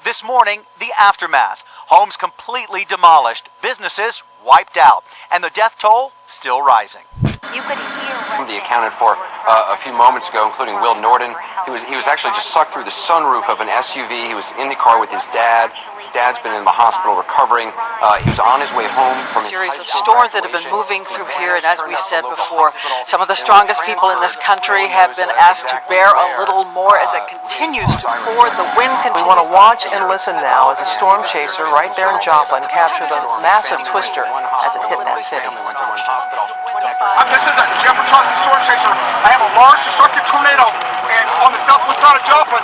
This morning, the aftermath. Homes completely demolished, businesses wiped out, and the death toll still rising. You could hear Somebody accounted for a few moments ago, including Will Norden. He was actually just sucked through the sunroof of an SUV. He was in the car with his dad. His dad's been in the hospital recovering. He was on his way home from a series of storms that have been moving through here, and as we said before, some of the strongest people in this country have been asked to bear a little more as it continues to pour. The wind continues. We want to watch and listen now as a storm chaser right there in Joplin captured the massive twister as it hit that city. This is a Jefferson storm chaser. I have a large destructive tornado and on the southwest side of Joplin.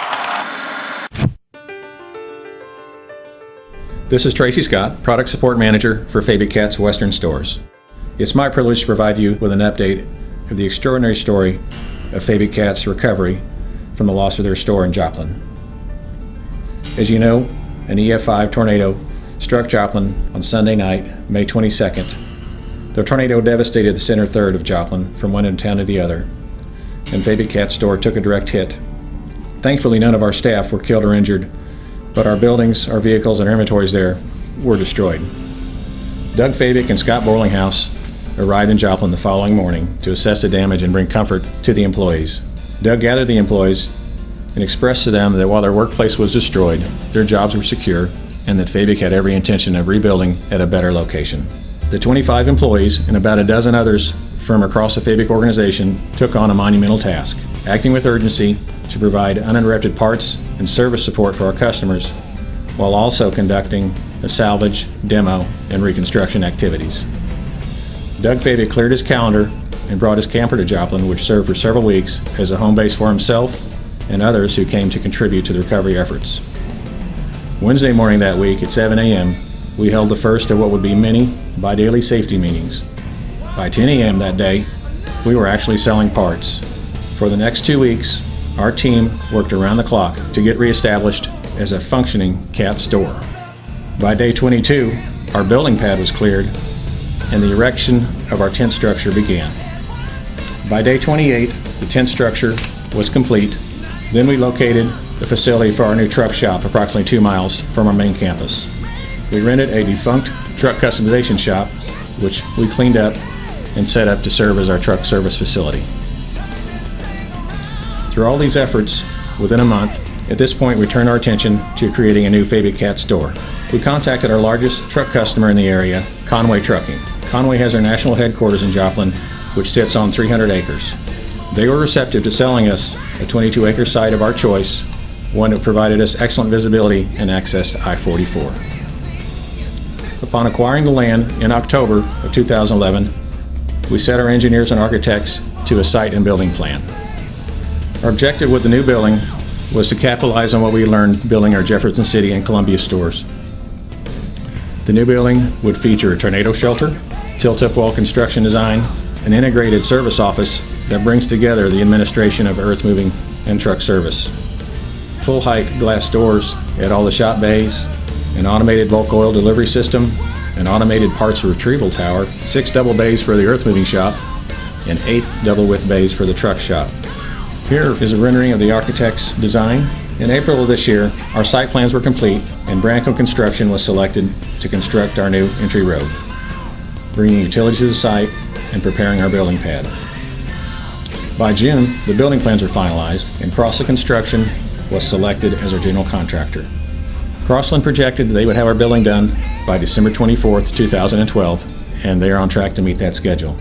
This is Tracey Scott, Product Support Manager for Fabick's Western Stores. It's my privilege to provide you with an update of the extraordinary story of Fabick's recovery from the loss of their store in Joplin. As you know, an EF5 tornado struck Joplin on Sunday night, May 22nd. The tornado devastated the center third of Joplin from one end of town to the other, and Fabick's store took a direct hit. Thankfully, none of our staff were killed or injured, but our buildings, our vehicles, and our inventories there were destroyed. Doug Fabick and Scott Borlinghouse arrived in Joplin the following morning to assess the damage and bring comfort to the employees. Doug gathered the employees and expressed to them that while their workplace was destroyed, their jobs were secure, and that Fabick had every intention of rebuilding at a better location. The 25 employees and about a dozen others from across the Fabick organization took on a monumental task, acting with urgency to provide uninterrupted parts and service support for our customers, while also conducting the salvage, demo, and reconstruction activities. Doug Fabick cleared his calendar and brought his camper to Joplin, which served for several weeks as a home base for himself and others who came to contribute to the recovery efforts. Wednesday morning that week at 7 a.m., we held the first of what would be many bi-daily safety meetings. By 10 a.m. that day, we were actually selling parts. For the next 2 weeks, our team worked around the clock to get reestablished as a functioning CAT store. By day 22, our building pad was cleared and the erection of our tent structure began. By day 28, the tent structure was complete. Then we located the facility for our new truck shop approximately 2 miles from our main campus. We rented a defunct truck customization shop, which we cleaned up and set up to serve as our truck service facility. Through all these efforts, within a month, at this point we turned our attention to creating a new Fabick store. We contacted our largest truck customer in the area, Conway Trucking. Conway has their national headquarters in Joplin, which sits on 300 acres. They were receptive to selling us a 22-acre site of our choice, one that provided us excellent visibility and access to I-44. Upon acquiring the land in October of 2011, we set our engineers and architects to a site and building plan. Our objective with the new building was to capitalize on what we learned building our Jefferson City and Columbia stores. The new building would feature a tornado shelter, tilt-up wall construction design, an integrated service office that brings together the administration of earth moving and truck service, full-height glass doors at all the shop bays, an automated bulk oil delivery system, an automated parts retrieval tower, 6 double bays for the earth moving shop, and 8 double width bays for the truck shop. Here is a rendering of the architect's design. In April of this year, our site plans were complete and Branco Construction was selected to construct our new entry road, bringing utilities to the site and preparing our building pad. By June, the building plans were finalized and Crossland Construction was selected as our general contractor. Crossland projected they would have our building done by December 24th, 2012, and they are on track to meet that schedule.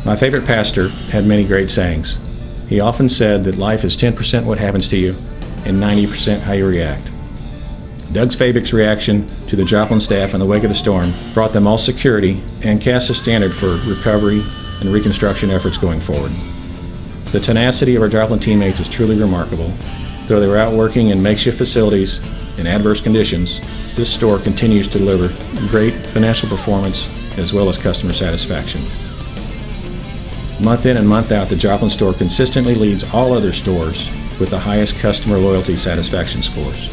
My favorite pastor had many great sayings. He often said that life is 10% what happens to you and 90% how you react. Doug Fabick's reaction to the Joplin staff in the wake of the storm brought them all security and cast a standard for recovery and reconstruction efforts going forward. The tenacity of our Joplin teammates is truly remarkable. Though they were out working in makeshift facilities in adverse conditions, this store continues to deliver great financial performance as well as customer satisfaction. Month in and month out, the Joplin store consistently leads all other stores with the highest customer loyalty satisfaction scores.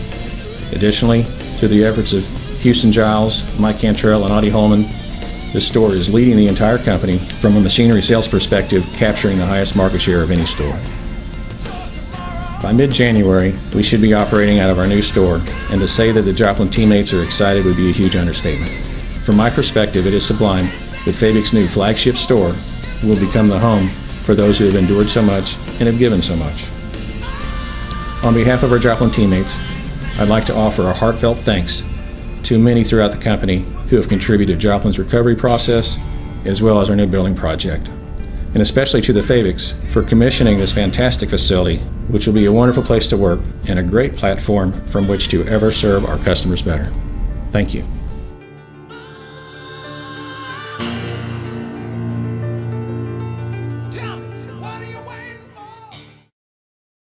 Additionally, through the efforts of Houston Giles, Mike Cantrell, and Audie Holman, this store is leading the entire company from a machinery sales perspective, capturing the highest market share of any store. By mid-January, we should be operating out of our new store, and to say that the Joplin teammates are excited would be a huge understatement. From my perspective, it is sublime that Fabick's new flagship store will become the home for those who have endured so much and have given so much. On behalf of our Joplin teammates, I'd like to offer a heartfelt thanks to many throughout the company who have contributed to Joplin's recovery process as well as our new building project. And especially to the Fabicks for commissioning this fantastic facility, which will be a wonderful place to work and a great platform from which to ever serve our customers better. Thank you.